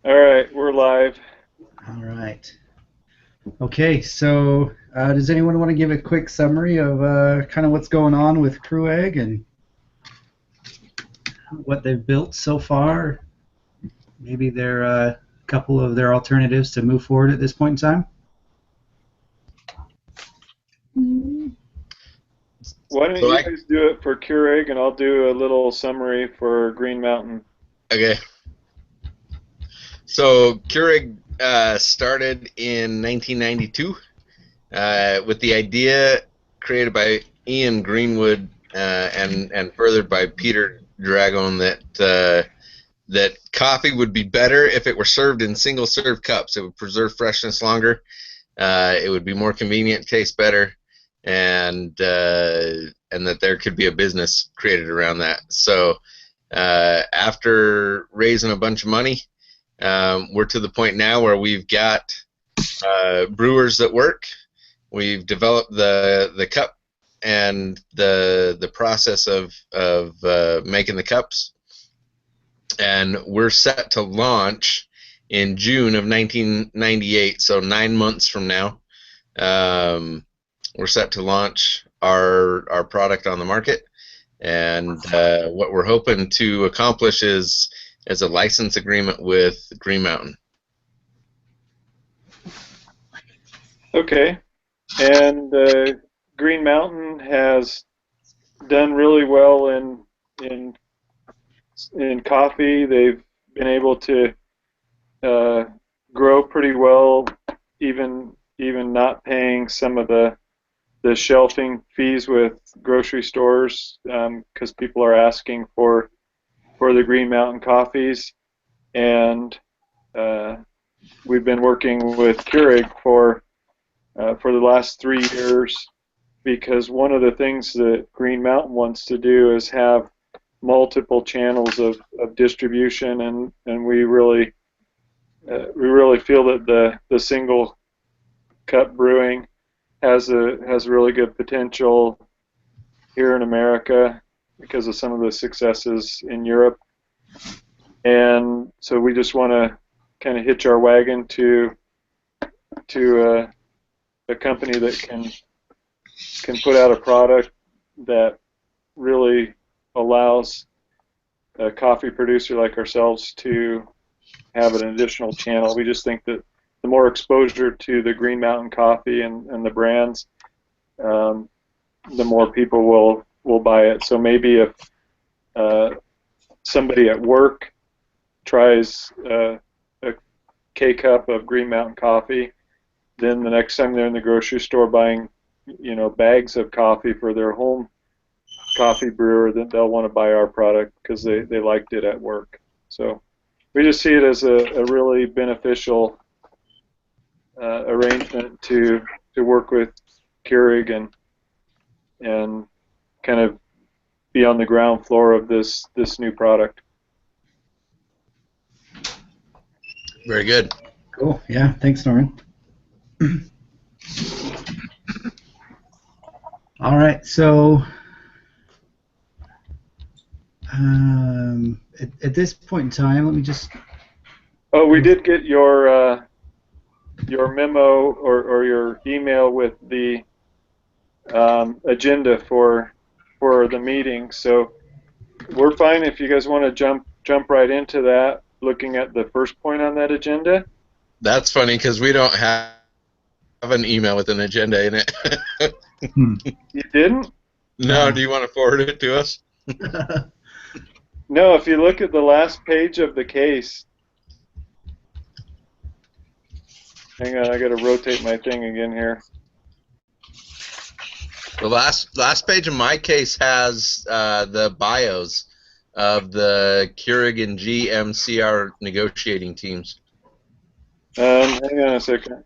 All right, we're live. All right. Okay, so does anyone want to give a quick summary of kind of what's going on with Keurig and what they've built so far? Maybe their couple of their alternatives to move forward at this point in time? Why don't So you I guys do it for Keurig, and I'll do a little summary for Green Mountain. okay. So Keurig started in 1992 with the idea created by Ian Greenwood and furthered by Peter Dragon that coffee would be better if it were served in single serve cups. It would preserve freshness longer. It would be more convenient, taste better, and that there could be a business created around that. So after raising a bunch of money, we're to the point now where we've got brewers that work. We've developed the cup and the process of making the cups, and we're set to launch in June of 1998. So 9 months from now, we're set to launch our product on the market. And what we're hoping to accomplish is a license agreement with Green Mountain. Okay, and Green Mountain has done really well in in coffee. They've been able to uh, grow pretty well, even not paying some of the shelving fees with grocery stores because people are asking for the Green Mountain coffees, and uh, we've been working with Keurig for the last 3 years because one of the things that Green Mountain wants to do is have multiple channels of distribution, and we really feel that the single cup brewing has really good potential here in America because of some of the successes in Europe. And so we just want to kind of hitch our wagon to a company that can put out a product that really allows a coffee producer like ourselves to have an additional channel. We just think that the more exposure to the Green Mountain coffee and the brands, um, the more people will buy it. So maybe if uh, somebody at work tries a K cup of Green Mountain coffee, then the next time they're in the grocery store buying, bags of coffee for their home coffee brewer, then they'll want to buy our product because they liked it at work. So we just see it as a really beneficial arrangement to work with Keurig and kind of be on the ground floor of this new product. Very good. Cool. Yeah. Thanks, Norman. All right. So at this point in time, let me just Oh, we go. did get your memo or your email with the agenda for the meeting. So we're fine if you guys want to jump right into that, looking at the first point on that agenda. That's funny because we don't have an email with an agenda in it. Hmm. You didn't? No, do you want to forward it to us? No, if you look at the last page of the case, hang on, I got to rotate my thing again here. The last page of my case has the bios of the Keurig and GMCR negotiating teams. Hang on a second.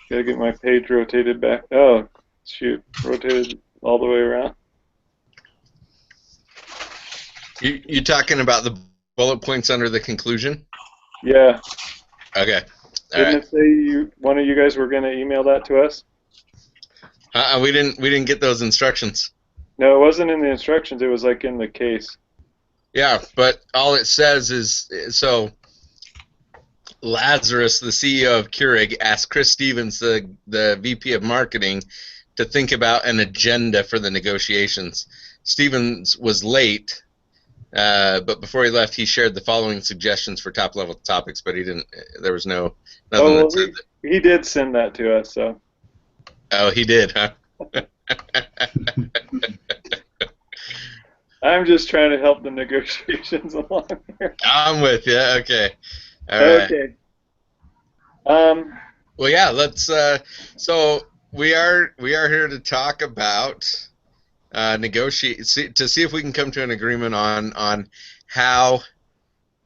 Gotta get my page rotated back. Oh, shoot, rotated all the way around. You talking about the bullet points under the conclusion? Yeah, Okay. All didn't right. it say one of you guys were gonna email that to us? We didn't get those instructions. No, it wasn't in the instructions. It was like in the case. Yeah, but all it says is so Lazarus, the CEO of Keurig, asked Chris Stevens, the VP of Marketing, to think about an agenda for the negotiations. Stevens was late, but before he left, he shared the following suggestions for top-level topics, but he didn't. There was nothing Oh, that well, said he did send that to us, so. that. Oh, he did, huh? I'm just trying to help the negotiations along here. I'm with you. Okay. All right. Okay. Well, yeah. Let's. So we are here to talk about negotiate to see if we can come to an agreement on how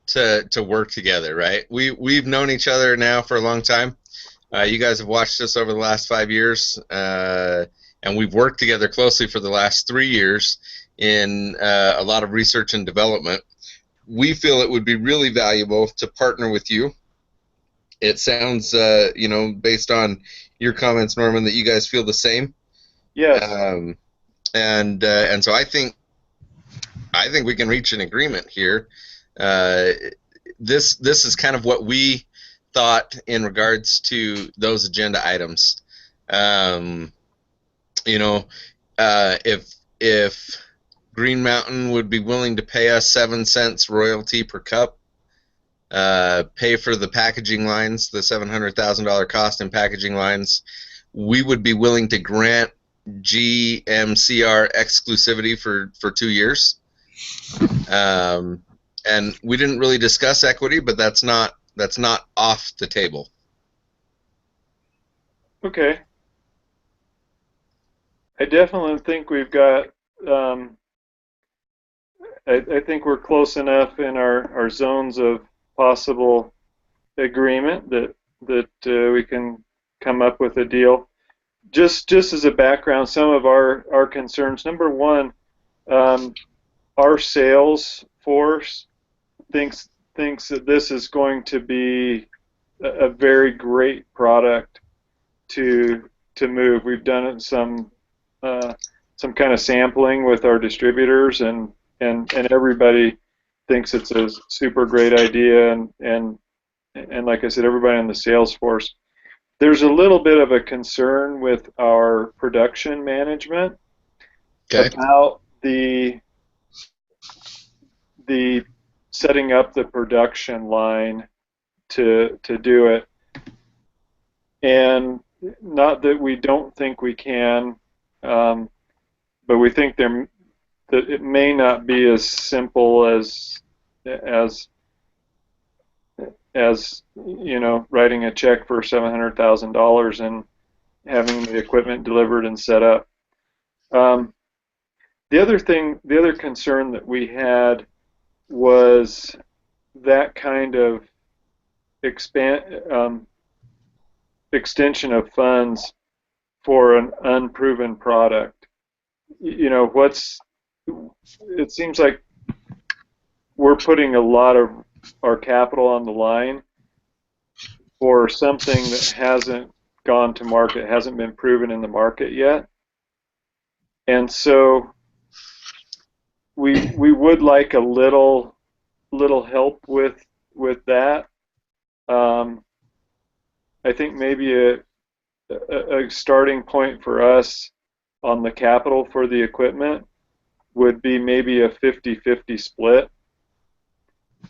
to work together. Right. We've known each other now for a long time. You guys have watched us over the last 5 years, and we've worked together closely for the last 3 years in a lot of research and development. We feel it would be really valuable to partner with you. It sounds, based on your comments, Norman, that you guys feel the same. Yes. And so I think we can reach an agreement here. This is kind of what we thought in regards to those agenda items. If Green Mountain would be willing to pay us 7 cents royalty per cup, pay for the packaging lines, the $700,000 cost in packaging lines, we would be willing to grant GMCR exclusivity for 2 years. And we didn't really discuss equity, but that's not off the table. Okay. I definitely think we've got. I think we're close enough in our zones of possible agreement that we can come up with a deal. Just as a background, some of our concerns. Number one, our sales force thinks that this is going to be a very great product to move. We've done some kind of sampling with our distributors, and everybody thinks it's a super great idea, and like I said, everybody in the sales force. There's a little bit of a concern with our production management about the setting up the production line to do it, and not that we don't think we can, but we think that it may not be as simple as writing a check for $700,000 and having the equipment delivered and set up. The other concern that we had was that kind of extension of funds for an unproven product. It seems like we're putting a lot of our capital on the line for something that hasn't gone to market, hasn't been proven in the market yet. And so we would like a little help with that. I think maybe a starting point for us on the capital for the equipment would be maybe a 50-50 split,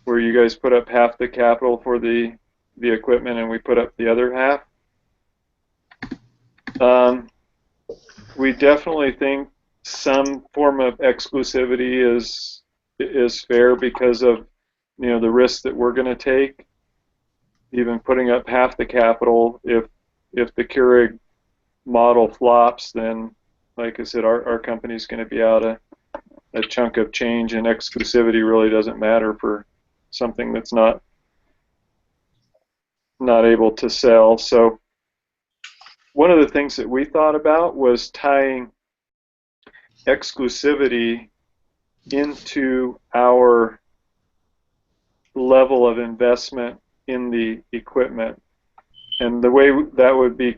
where you guys put up half the capital for the equipment and we put up the other half. We definitely think some form of exclusivity is fair because of the risk that we're going to take. Even putting up half the capital, if the Keurig model flops, then like I said, our company's going to be out a chunk of change, and exclusivity really doesn't matter for something that's not able to sell. So one of the things that we thought about was tying exclusivity into our level of investment in the equipment. And the way that would be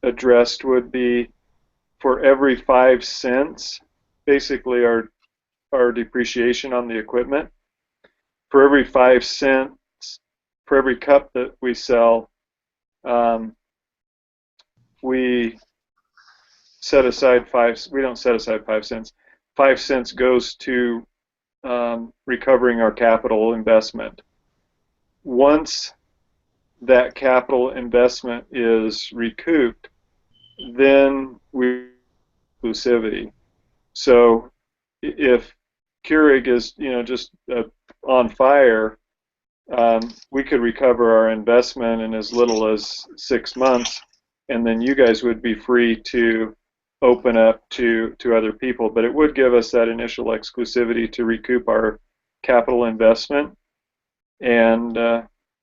addressed would be for every 5 cents, basically our depreciation on the equipment, for every 5 cents for every cup that we sell, we set aside we don't set aside 5 cents. 5 cents goes to recovering our capital investment. Once that capital investment is recouped, then we exclusivity. So if Keurig is just on fire, we could recover our investment in as little as 6 months, and then you guys would be free to open up to other people. But it would give us that initial exclusivity to recoup our capital investment. And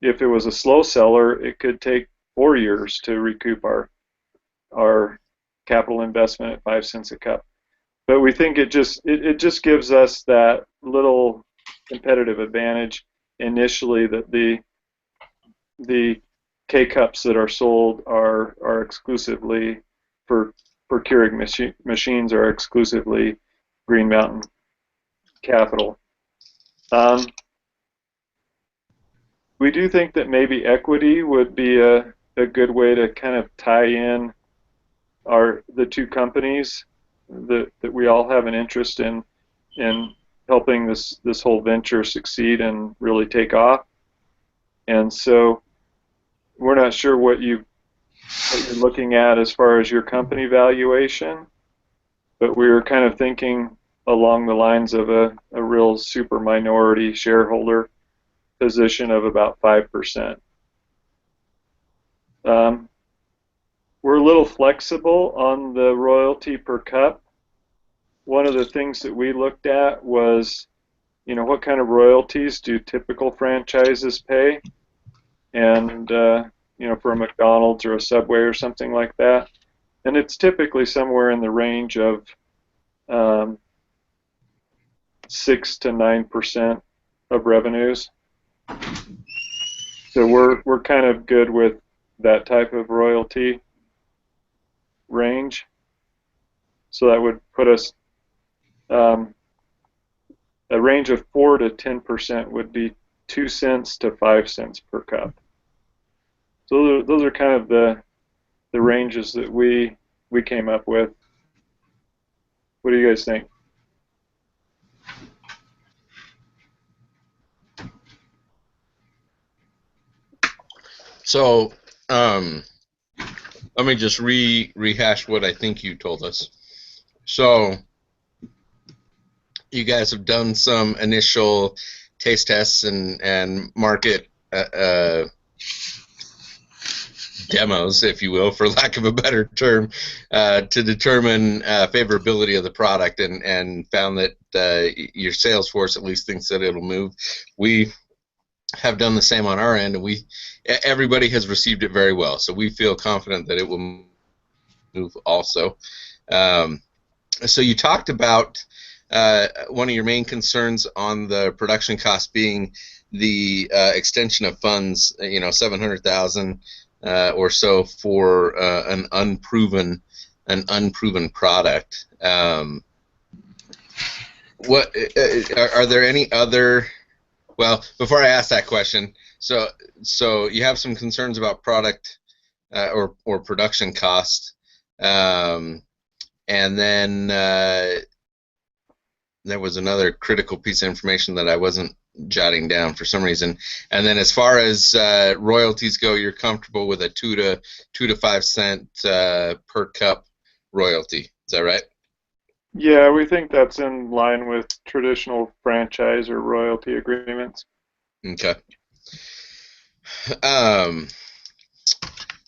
if it was a slow seller, it could take 4 years to recoup our capital investment at 5 cents a cup. But we think it just gives us that little competitive advantage initially, that the K cups that are sold are exclusively for Keurig machines, are exclusively Green Mountain capital. We do think that maybe equity would be a good way to kind of tie in the two companies, that we all have an interest in helping this whole venture succeed and really take off. And so we're not sure what you're looking at as far as your company valuation, but we were kind of thinking along the lines of a real super minority shareholder position of about 5%. We're a little flexible on the royalty per cup. One of the things that we looked at was, what kind of royalties do typical franchises pay? And, for a McDonald's or a Subway or something like that. And it's typically somewhere in the range of 6 to 9% of revenues. So we're kind of good with that type of royalty range. So that would put us a range of 4 to 10% would be 2 cents to 5 cents per cup. So those are kind of the ranges that we came up with. What do you guys think? So, let me just rehash what I think you told us. So, you guys have done some initial taste tests and market demos, if you will, for lack of a better term, to determine favorability of the product, and found that your sales force at least thinks that it'll move. We have done the same on our end, and everybody has received it very well, so we feel confident that it will move also. So you talked about one of your main concerns on the production cost being the extension of funds, $700,000 or so for an unproven product. What are there any other? Well, before I ask that question, so you have some concerns about product or production cost, and then there was another critical piece of information that I wasn't jotting down for some reason. And then as far as royalties go, you're comfortable with a 2 to 5 cent per cup royalty. Is that right? Yeah, we think that's in line with traditional franchise or royalty agreements. Okay.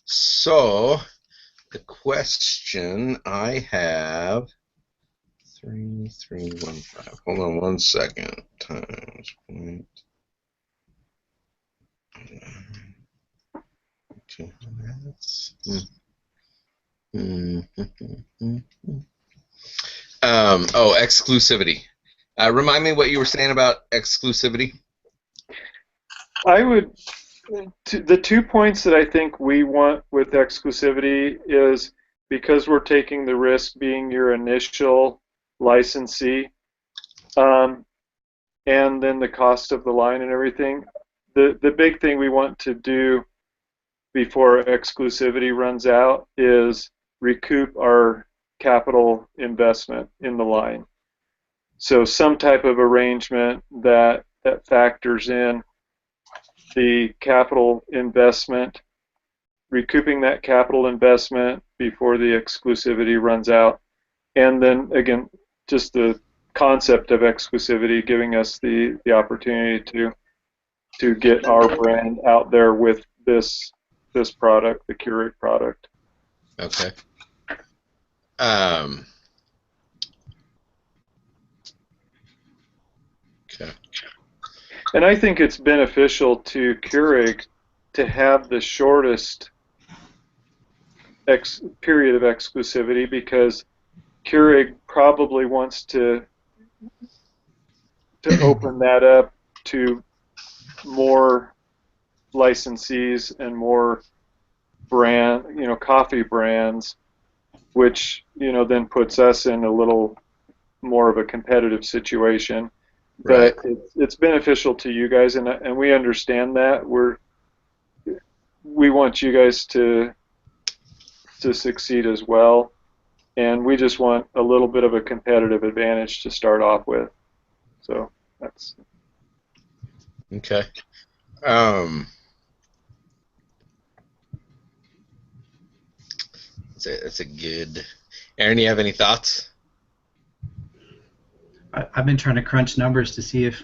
So the question I have, 3315. Hold on one second. Times point. Exclusivity. Remind me what you were saying about exclusivity. The 2 points that I think we want with exclusivity is, because we're taking the risk being your initial licensee, and then the cost of the line and everything, the big thing we want to do before exclusivity runs out is recoup our capital investment in the line. So some type of arrangement that factors in the capital investment, recouping that capital investment before the exclusivity runs out, and then again, just the concept of exclusivity giving us the opportunity to get our brand out there with this product, the Keurig product. Okay. Okay. And I think it's beneficial to Keurig to have the shortest period of exclusivity, because Keurig probably wants to open that up to more licensees and more coffee brands, which then puts us in a little more of a competitive situation. Right. But it's beneficial to you guys, and we understand that. We want you guys to succeed as well, and we just want a little bit of a competitive advantage to start off with. So that's Okay. That's a good. Aaron, you have any thoughts? I've been trying to crunch numbers to see if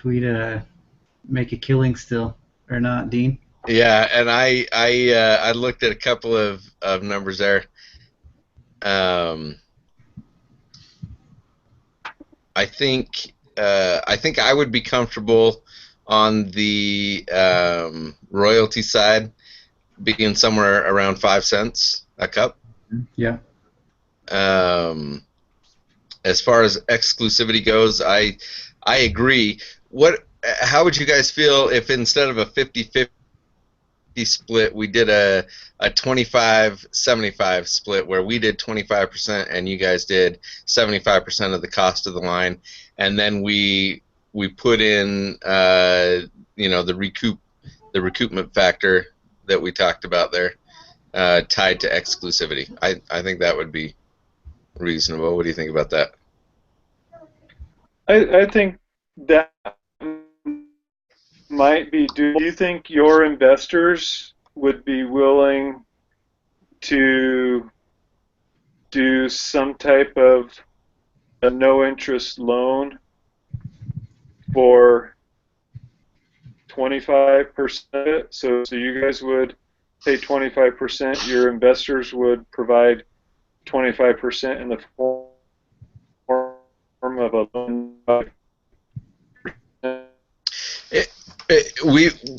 we'd make a killing still or not, Dean. Yeah, and I looked at a couple of numbers there. I think I would be comfortable on the royalty side being somewhere around 5 cents a cup. Yeah. As far as exclusivity goes, I agree. How would you guys feel if instead of a 50-50 split, we did a 25-75 split, where we did 25% and you guys did 75% of the cost of the line, and then we put in the recoupment factor that we talked about there, tied to exclusivity. I think that would be reasonable. What do you think about that? I think that might be. Do you think your investors would be willing to do some type of a no-interest loan for 25%? So you guys would pay 25%. Your investors would provide 25% in the form of a loan.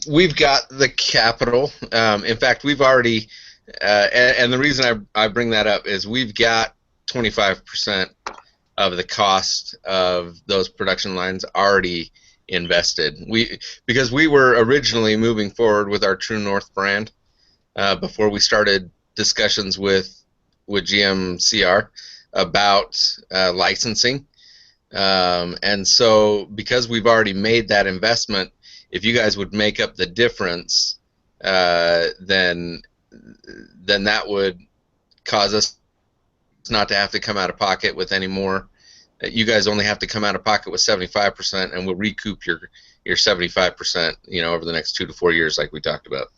We've got the capital. In fact, we've already, and the reason I bring that up is we've got 25% of the cost of those production lines already invested. Because we were originally moving forward with our True North brand before we started discussions with GMCR about licensing. And so because we've already made that investment, if you guys would make up the difference, then that would cause us not to have to come out of pocket with any more. You guys only have to come out of pocket with 75%, and we'll recoup your 75%, over the next 2 to 4 years, like we talked about.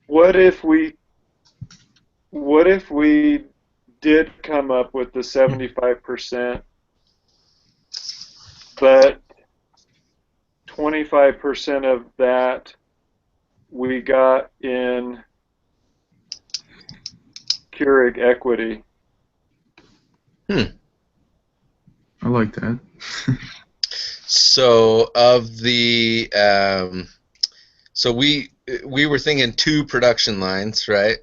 What if we did come up with the 75%, but 25% of that we got in Keurig equity? I like that. So of the so we were thinking 2 production lines, right?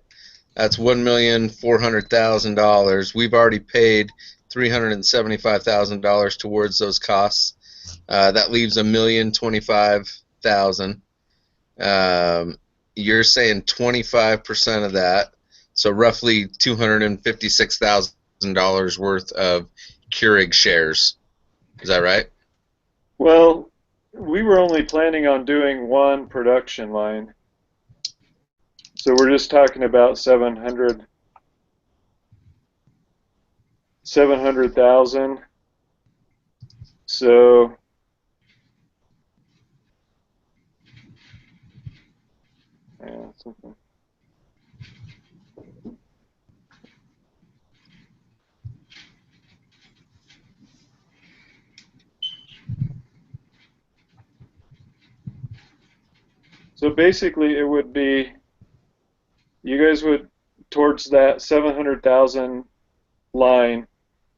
That's $1,400,000. We've already paid $375,000 towards those costs. That leaves $1,025,000. you're saying 25% of that, so roughly $256,000 worth of Keurig shares. Is that right? Well, we were only planning on doing one production line. So we're just talking about 700,000. So yeah, something. So basically, it would be you guys would towards that 700,000 line.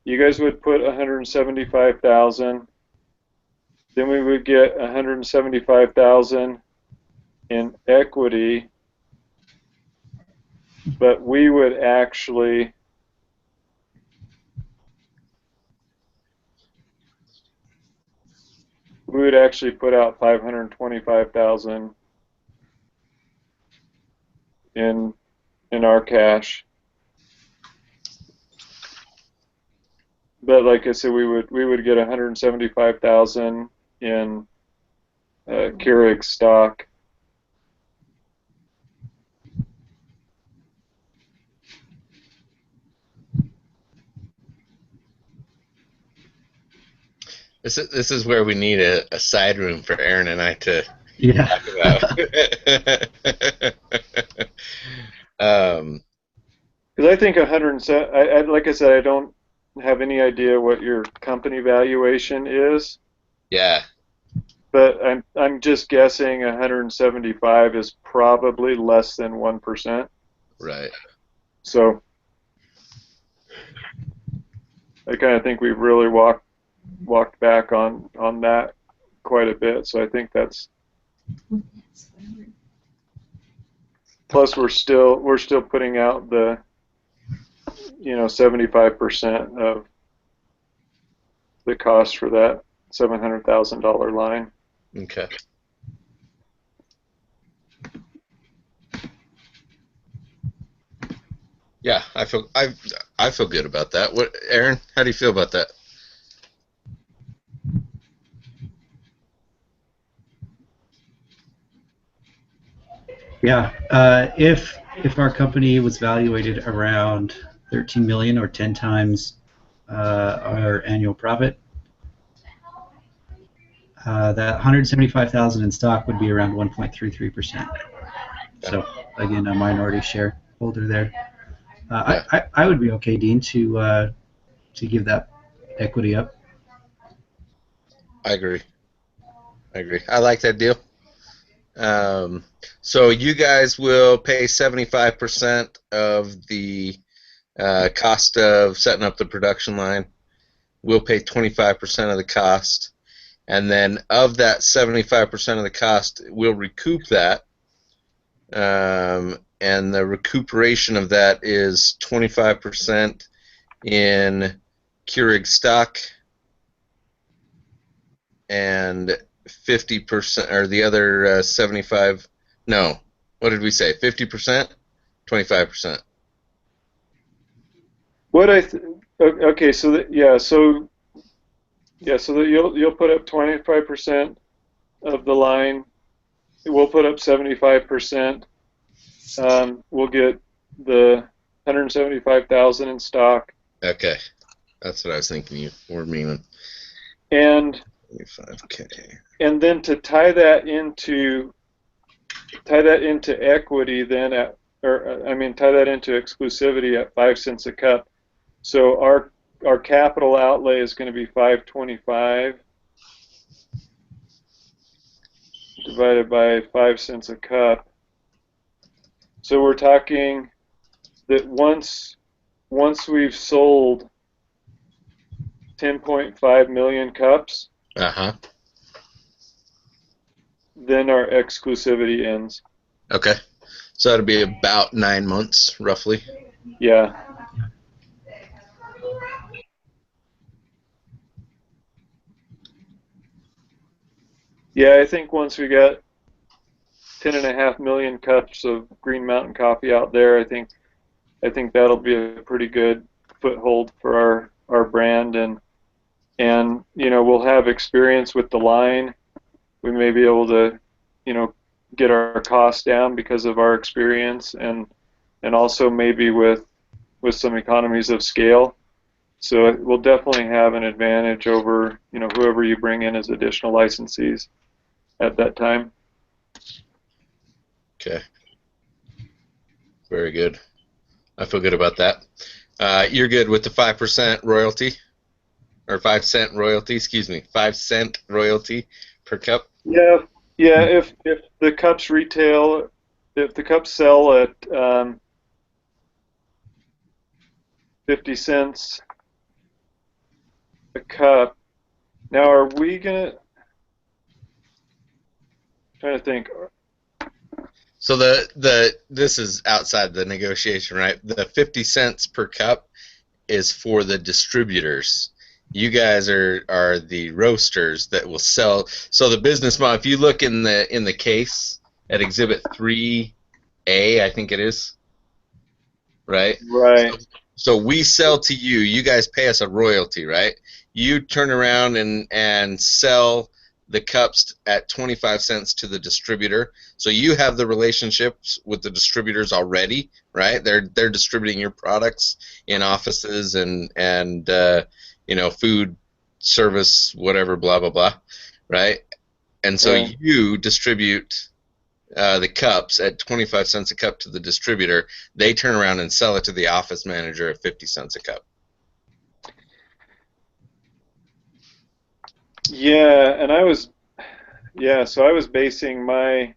You guys would put 175,000. Then we would get 175,000 in equity, but we would actually put out 525,000 in our cash. But like I said, we would get 175,000 in Keurig stock. This is where we need a side room for Aaron and I to Yeah. talk about. Because I think 107. Like I said, I don't have any idea what your company valuation is, Yeah. but I'm just guessing 175 is probably less than 1%. Right. So I kind of think we've really walked back on that quite a bit. So I think that's. Plus, we're still putting out the 75% of the cost for that $700,000 line. Okay. Yeah, I feel good about that. What, Aaron? How do you feel about that? Yeah. If our company was valuated around 13 million or 10 times our annual profit, that 175,000 in stock would be around 1.33%. So again, a minority shareholder there. I would be okay, Dean, to give that equity up. I agree. I like that deal. So you guys will pay 75% of the cost of setting up the production line. We'll pay 25% of the cost, and then of that 75% of the cost, we'll recoup that. And the recuperation of that is 25% in Keurig stock and 50%, or the other 75. No, what did we say? 50%, 25%. What okay, so that so that you'll put up 25% of the line. We'll put up 75%. We'll get the 175,000 in stock. Okay, that's what I was thinking you were meaning. And 25K. And then to tie that into equity, then tie that into exclusivity at 5 cents a cup. So our capital outlay is going to be 525 divided by 5 cents a cup. So we're talking that once we've sold 10.5 million cups, then our exclusivity ends. Okay, so that'll be about 9 months, roughly. Yeah. Yeah, I think once we got 10.5 million cups of Green Mountain coffee out there. I think that'll be a pretty good foothold for our brand, and you know, we'll have experience with the line. We may be able to, you know, get our costs down because of our experience, and also maybe with some economies of scale. So we'll definitely have an advantage over, you know, whoever you bring in as additional licensees at that time. Okay. Very good. I feel good about that. You're good with the 5% royalty, or 5-cent royalty? Excuse me, 5-cent royalty per cup. Yeah, yeah. If the cups retail, if the cups sell at 50 cents a cup, now are we gonna? Trying to think. So this is outside the negotiation, right? The 50 cents per cup is for the distributors. You guys are the roasters that will sell. So the business model, if you look in the case at Exhibit 3A, I think it is, right? Right. So we sell to you. You guys pay us a royalty, right? You turn around and sell the cups at 25 cents to the distributor. So you have the relationships with the distributors already, right? They're distributing your products in offices and you know, food service, whatever, blah blah blah, right? And so Right. you distribute the cups at 25 cents a cup to the distributor. They turn around and sell it to the office manager at 50 cents a cup. Yeah, and so I was basing my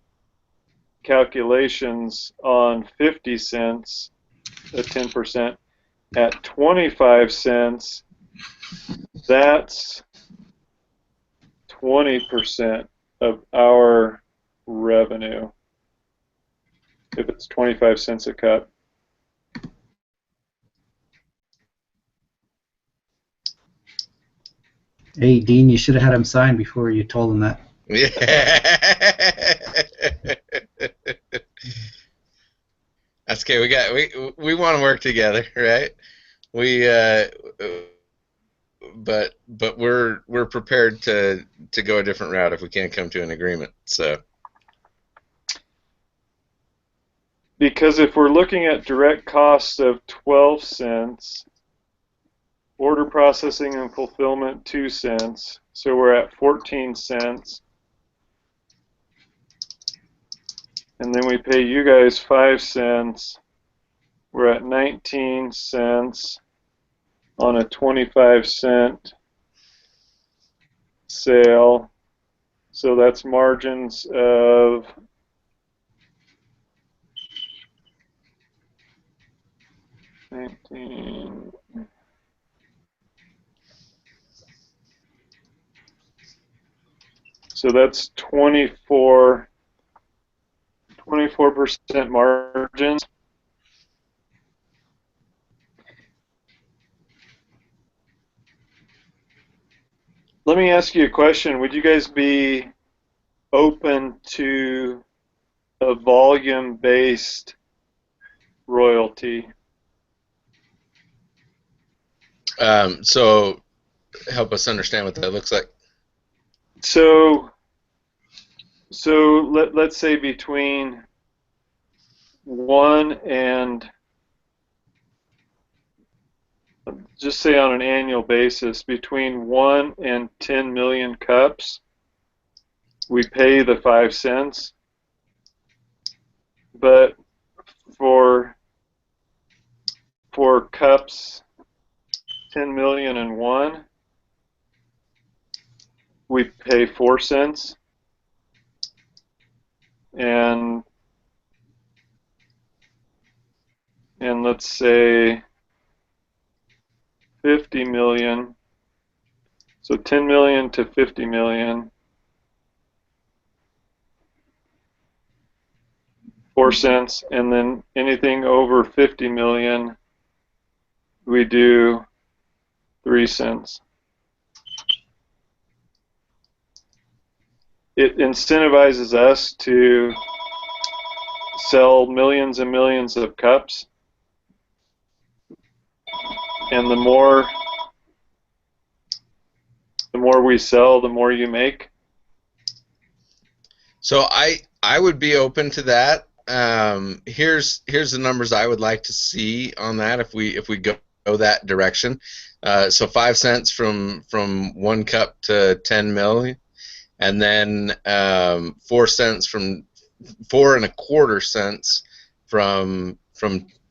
calculations on 50 cents at 10%. At 25 cents, that's 20% of our revenue. If it's 25 cents a cup. Hey, Dean, you should have had him sign before you told him that. Yeah. That's okay. We want to work together, right? We but we're prepared to go a different route if we can't come to an agreement. So Because if we're looking at direct costs of 12 cents, order processing and fulfillment 2 cents, so we're at 14 cents. And then we pay you guys 5 cents. We're at 19 cents on a 25-cent sale. So that's margins of $19. So that's 24% margins. Let me ask you a question. Would you guys be open to a volume-based royalty? so help us understand what that looks like. So let's say between 1 and, just say on an annual basis, between 1 and 10 million cups, we pay the 5 cents. But for cups 10,000,001, we pay 4 cents. And let's say 50 million, so 10 million to 50 million, 4 cents, and then anything over 50 million, we do 3 cents. It incentivizes us to sell millions and millions of cups, and the more we sell, the more you make. So I would be open to that. Here's the numbers I would like to see on that if we go that direction. So 5 cents from 1 cup to 10 mil, and then 4 cents from 4.25 cents from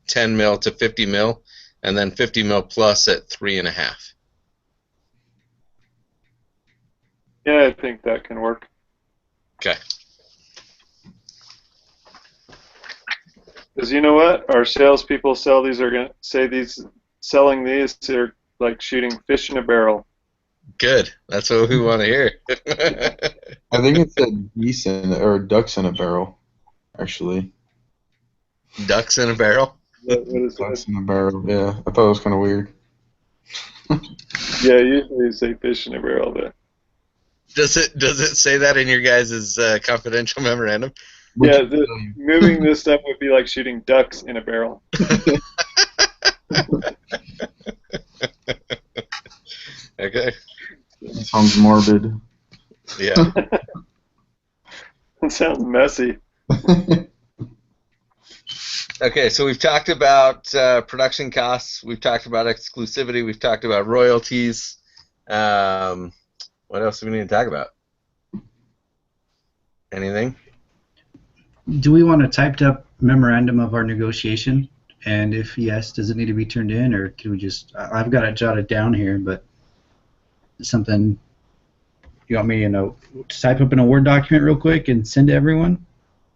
10 mil to 50 mil, and then 50 mil plus at 3.5. Yeah, I think that can work. Okay. Because you know what? Our salespeople sell these are gonna say selling these are like shooting fish in a barrel. Good. That's what we want to hear. I think it said geese or ducks in a barrel, actually. Ducks in a barrel. What is Ducks that? in a barrel, yeah. I thought it was kind of weird. Yeah, usually you say fish in a barrel, but Does it say that in your guys' confidential memorandum? Which yeah, moving this up would be like shooting ducks in a barrel. Okay. sounds morbid. Yeah. It sounds messy. Okay, so we've talked about production costs. We've talked about exclusivity. We've talked about royalties. What else do we need to talk about? Anything? Do we want a typed up memorandum of our negotiation? And if yes, does it need to be turned in, or can we just? I've got it jotted down here, but something you want me to type up in a Word document real quick and send to everyone?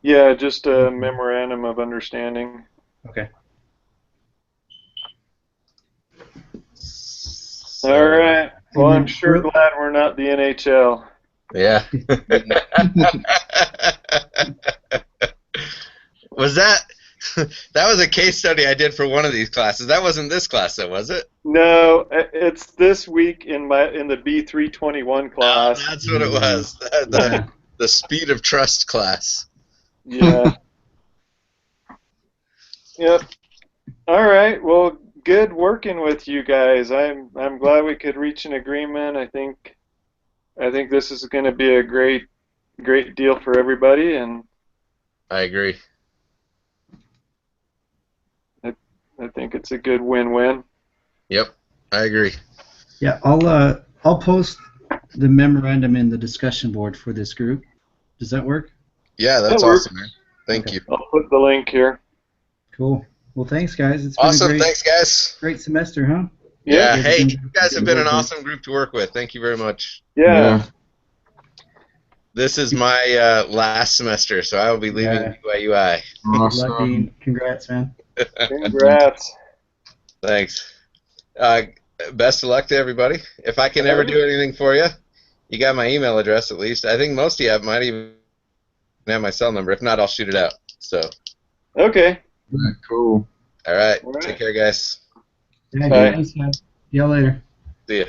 Yeah, just a memorandum of understanding. Okay. All right. Well, And I'm then sure glad we're not the NHL. Yeah. Was that was a case study I did for one of these classes. That wasn't this class, though, was it? No, it's this week in the B483 class. That's what it was. The speed of trust class. Yeah. Yep. All right. Well, good working with you guys. I'm glad we could reach an agreement. I think this is going to be a great deal for everybody, and I agree. I think it's a good win-win. Yep, I agree. Yeah, I'll post the memorandum in the discussion board for this group. Does that work? Yeah, that's That works. awesome, man. Thank you. I'll put the link here. Cool. Well, thanks, guys. It's been Awesome. a Thanks, guys. great semester, huh? Yeah. Yeah. Hey, you guys have been an awesome group to work with. Thank you very much. Yeah. This is my last semester, so I will be leaving UIUI. Good luck, Dean. Congrats, man. Congrats. Thanks. Best of luck to everybody. If I can ever do anything for you, you got my email address at least. I think most of you might even have my cell number. If not, I'll shoot it out. So. Okay. Yeah, cool. All right. Take care, guys. Yeah, Bye. thanks, guys. See y'all later. See ya.